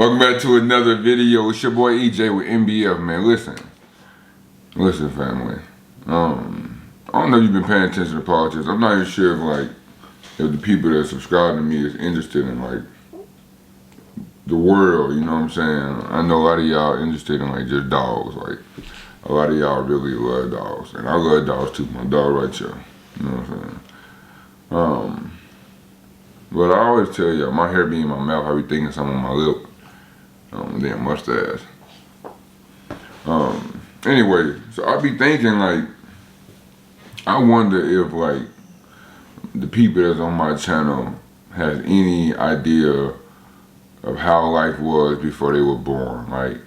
Welcome back to another video. It's your boy EJ with NBF, man. Listen, family. I don't know if you've been paying attention to politics. I'm not even sure if the people that subscribe to me is interested in the world. You know what I'm saying? I know a lot of y'all interested in just dogs. A lot of y'all really love dogs, and I love dogs too. My dog right here. You know what I'm saying? But I always tell y'all, my hair be in my mouth, I be thinking something on my lip. Damn mustache. Anyway, so I be thinking I wonder if the people that's on my channel has any idea of how life was before they were born.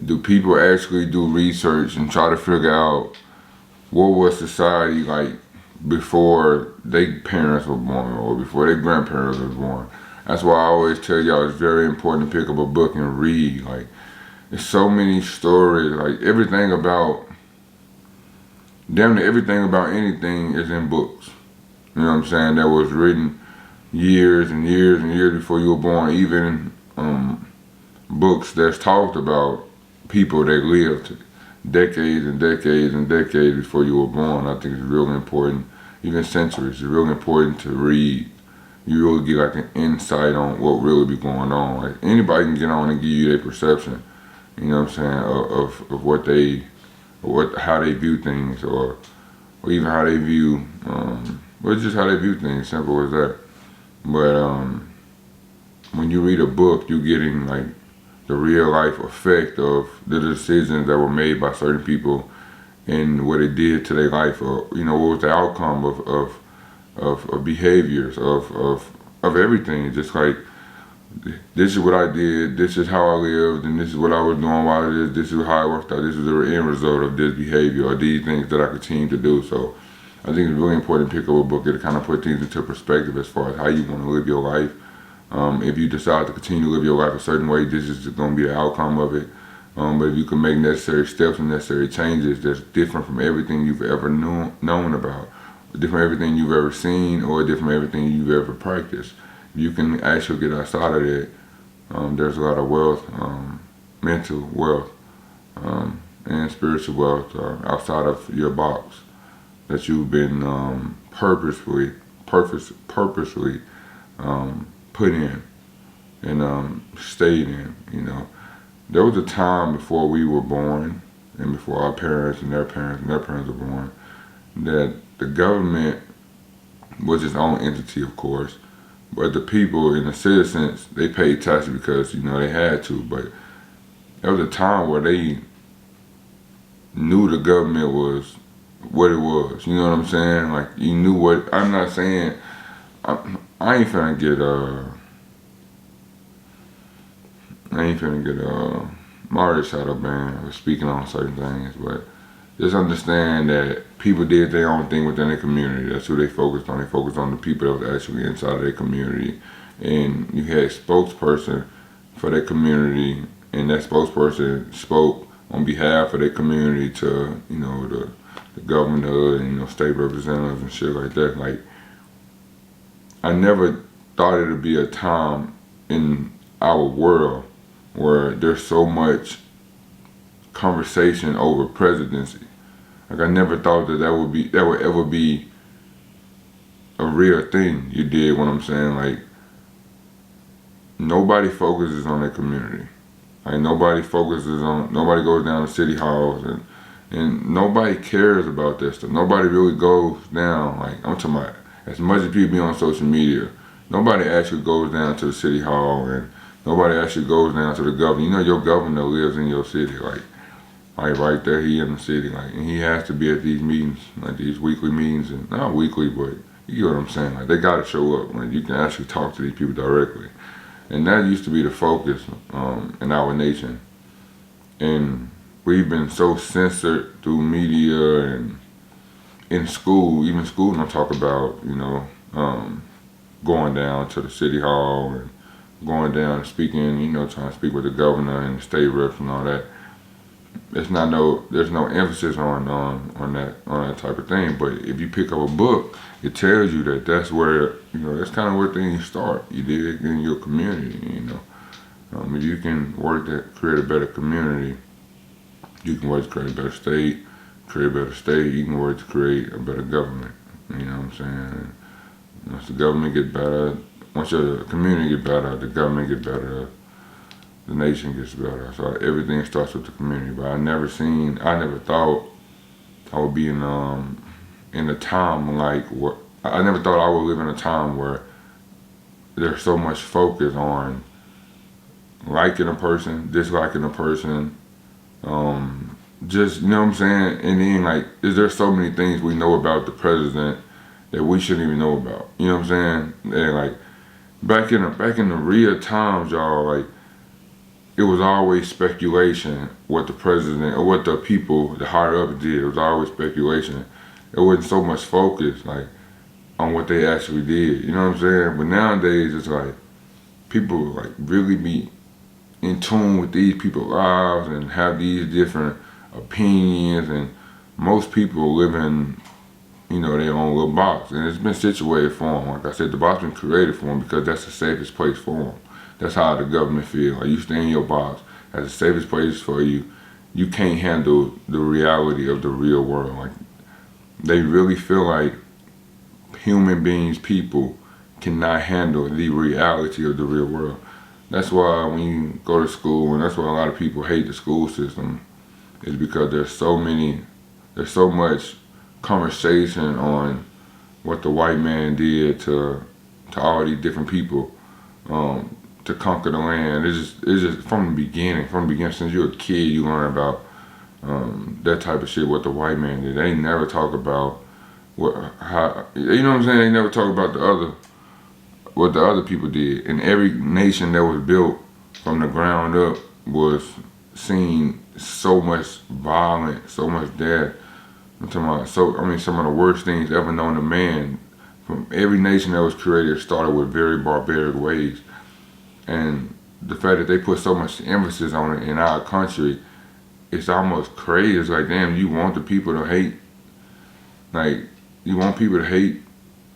Do people actually do research and try to figure out what was society like before their parents were born or before their grandparents were born? That's why I always tell y'all it's very important to pick up a book and read. There's so many stories. Damn near everything about anything is in books. You know what I'm saying? That was written years and years and years before you were born. Even books that's talked about people that lived decades and decades and decades before you were born. I think it's really important. Even centuries. It's really important to read. You really get an insight on what really be going on. Anybody can get on and give you their perception, you know what I'm saying, of how they view things, or even how they view, just how they view things. Simple as that. But when you read a book, you getting the real life effect of the decisions that were made by certain people and what it did to their life, or what was the outcome of behaviors, of everything. Just this is what I did, this is how I lived, and this is what I was doing while this is how I worked out, this is the end result of this behavior or these things that I continue to do. So I think it's really important to pick up a book to kind of put things into perspective as far as how you want to live your life. If you decide to continue to live your life a certain way, this is going to be the outcome of it. But if you can make necessary steps and necessary changes that's different from everything you've ever known about, different from everything you've ever seen, or different from everything you've ever practiced, you can actually get outside of that. There's a lot of wealth, mental wealth, and spiritual wealth outside of your box that you've been purposely put in and stayed in. There was a time before we were born, and before our parents and their parents and their parents were born, that the government was its own entity, of course, but the people and the citizens, they paid taxes because they had to. But there was a time where they knew the government was what it was. You know what I'm saying? You knew what. I'm not saying I ain't finna get Mario shadow banned or speaking on certain things, but just understand that people did their own thing within their community. That's who they focused on. They focused on the people that was actually inside of their community. And you had a spokesperson for their community, and that spokesperson spoke on behalf of their community to, the governor and, state representatives and shit like that. I never thought it would be a time in our world where there's so much conversation over presidency. I never thought that would ever be a real thing. You dig what I'm saying? Nobody focuses on their community. Nobody goes down to city halls and nobody cares about this stuff. Nobody really goes down. I'm talking about, as much as people be on social media, nobody actually goes down to the city hall, and nobody actually goes down to the governor. Your governor lives in your city, right there, he in the city, and he has to be at these meetings, these weekly meetings, and not weekly, but you get what I'm saying. They gotta show up. You can actually talk to these people directly, and that used to be the focus in our nation. And we've been so censored through media and in school. Even school, don't talk about going down to the city hall and going down and speaking, trying to speak with the governor and the state reps and all that. There's no emphasis on that type of thing. But if you pick up a book, it tells you that that's where that's kind of where things start. You dig, in your community, If you can work to create a better community, you can work to create a better state. Create a better state, you can work to create a better government. You know what I'm saying? Once the government get better, once your community get better, the government get better, the nation gets better. So everything starts with the community. But I never thought I would be in a time like what. I never thought I would live in a time where there's so much focus on liking a person, disliking a person, just, you know what I'm saying? And then, like, is there so many things we know about the president that we shouldn't even know about? You know what I'm saying? And, like, back in the real times, y'all, like, it was always speculation what the president or what the people, the higher ups did. It was always speculation. There wasn't so much focus, like, on what they actually did. You know what I'm saying? But nowadays, it's like, people, like, really be in tune with these people's lives and have these different opinions, and most people live in, you know, their own little box, and it's been situated for them. Like I said, the box been created for them because that's the safest place for them. That's how the government feel. Like, you stay in your box, that's the safest place for you. You can't handle the reality of the real world. Like, they really feel like human beings, people, cannot handle the reality of the real world. That's why when you go to school, and that's why a lot of people hate the school system, is because there's so much conversation on what the white man did to all these different people, to conquer the land. It's just from the beginning, since you're a kid, you learn about that type of shit, what the white man did. They never talk about how, you know what I'm saying? They never talk about what the other people did. And every nation that was built from the ground up was seen so much violence, so much death. I'm talking about, some of the worst things ever known to man. From every nation that was created started with very barbaric ways. And the fact that they put so much emphasis on it in our country, it's almost crazy. It's like, damn, you want the people to hate, like, you want people to hate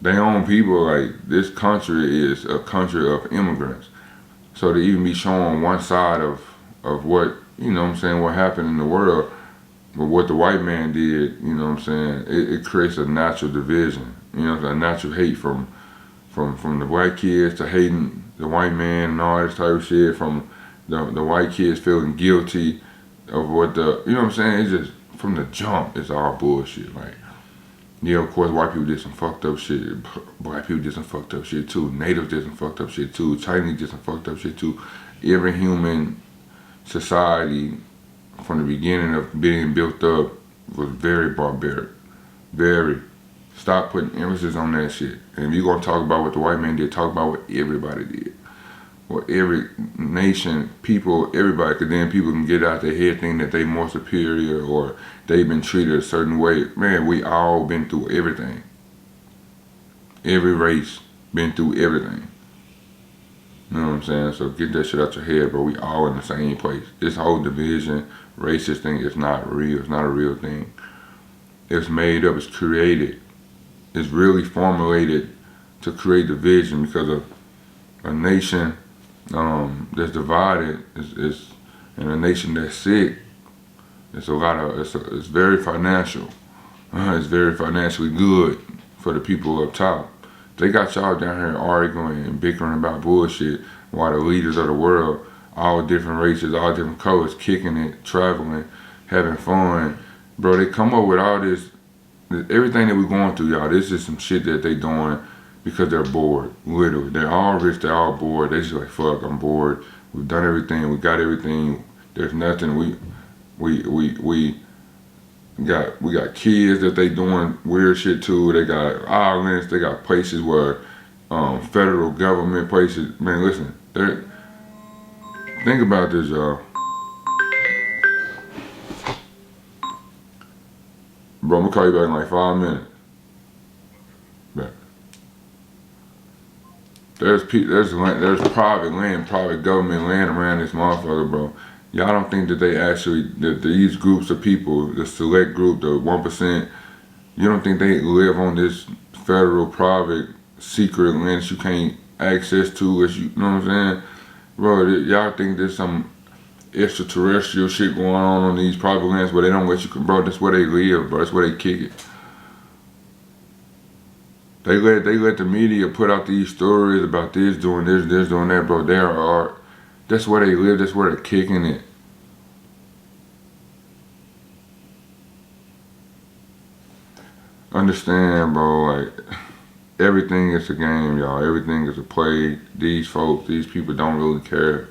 their own people. Like, this country is a country of immigrants. So to even be showing one side of what, you know what I'm saying, what happened in the world, but what the white man did, you know what I'm saying, it creates a natural division. You know, a natural hate from the white kids to hating the white man and all this type of shit, from the white kids feeling guilty of what the, you know what I'm saying, it's just, from the jump, it's all bullshit. Like, yeah, of course, white people did some fucked up shit. Black people did some fucked up shit too. Natives did some fucked up shit too. Chinese did some fucked up shit too. Every human society from the beginning of being built up was very barbaric. Very. Stop putting emphasis on that shit. And if you're going to talk about what the white man did, talk about what everybody did. What every nation, people, everybody, because then people can get out their head thinking that they more superior or they've been treated a certain way. Man, we all been through everything. Every race been through everything. You know what I'm saying? So get that shit out your head, bro. We all in the same place. This whole division, racist thing is not real. It's not a real thing. It's made up. It's created. It's really formulated to create division, because of a nation that's divided is and a nation that's sick. It's very financial. It's very financially good for the people up top. They got y'all down here arguing and bickering about bullshit while the leaders of the world, all different races, all different colors, kicking it, traveling, having fun. Bro, they come up with all this, everything that we're going through, y'all. This is some shit that they doing because they're bored. Literally, they're all rich, they're all bored. They just like, fuck, I'm bored. We've done everything, we got everything. There's nothing. We got kids that they doing weird shit to. They got islands. They got places where federal government places. Man, listen. Think about this, y'all. Bro, I'm gonna call you back in like 5 minutes. Back. There's private land, private government land around this motherfucker, bro. Y'all don't think that that these groups of people, the select group, the 1%, you don't think they live on this federal, private, secret land that you can't access to, as you know what I'm saying? Bro, y'all think there's some extraterrestrial shit going on these private lands where they don't let you, bro, that's where they live, bro, that's where they kick it. They let the media put out these stories about this, doing this, doing that, bro. That's where they live, that's where they're kicking it. Understand, bro, like, everything is a game, y'all. Everything is a play. These folks, these people don't really care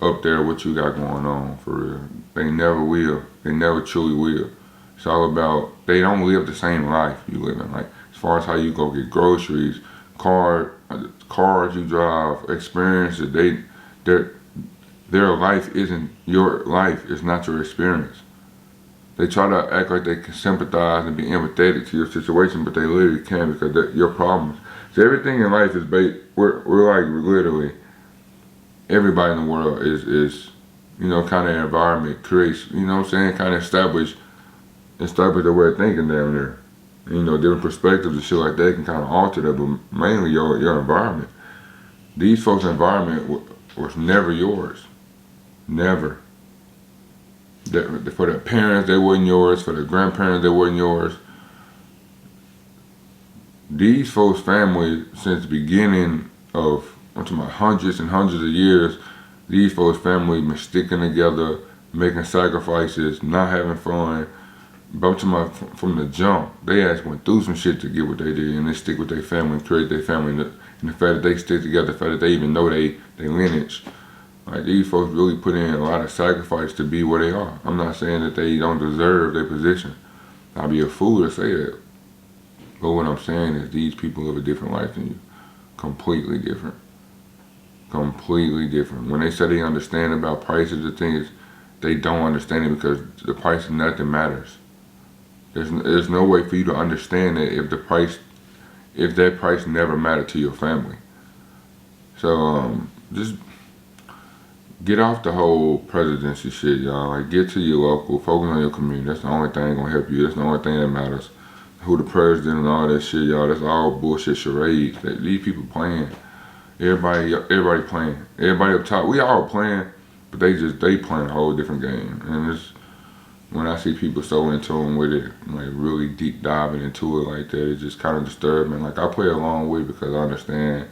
up there what you got going on, for real. They never will. They never truly will. It's all about, they don't live the same life you live in. Like, as far as how you go get groceries, cars you drive, experiences, their life isn't your life. It's not your experience. They try to act like they can sympathize and be empathetic to your situation, but they literally can't, because they're your problems. So everything in life is based, we're like literally, everybody in the world is kind of environment creates, you know what I'm saying, kind of establish the way of thinking down there. Different perspectives and shit like that can kind of alter that, but mainly your environment. These folks' environment was never yours. Never. For their parents, they weren't yours. For their grandparents, they weren't yours. These folks' family, since the beginning of, I'm talking about hundreds and hundreds of years, these folks' family been sticking together, making sacrifices, not having fun. But I'm talking about from the jump, they actually went through some shit to get what they did, and they stick with their family and create their family. And the fact that they stick together, the fact that they even know they lineage. Like, these folks really put in a lot of sacrifice to be where they are. I'm not saying that they don't deserve their position. I'd be a fool to say that. But what I'm saying is these people live a different life than you. Completely different. Completely different. When they say they understand about prices of things, they don't understand it, because the price of nothing matters. There's no way for you to understand it if that price never mattered to your family. So just get off the whole presidency shit, y'all. Like, get to your local, focus on your community. That's the only thing gonna help you. That's the only thing that matters. Who the president and all that shit, y'all. That's all bullshit charades that these people playing. Everybody playing. Everybody up top, we all playing, but they playing a whole different game. And it's, when I see people so in tune with it, like really deep diving into it like that, it just kind of disturbing. Like, I play along with it because I understand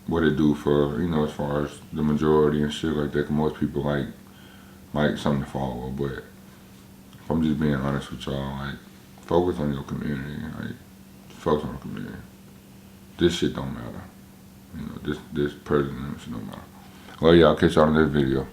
what it do for, as far as the majority and shit like that. 'Cause most people like something to follow. But if I'm just being honest with y'all, like, focus on your community. Like, focus on the community. This shit don't matter. This president shit don't matter. Well, y'all, catch y'all in this video.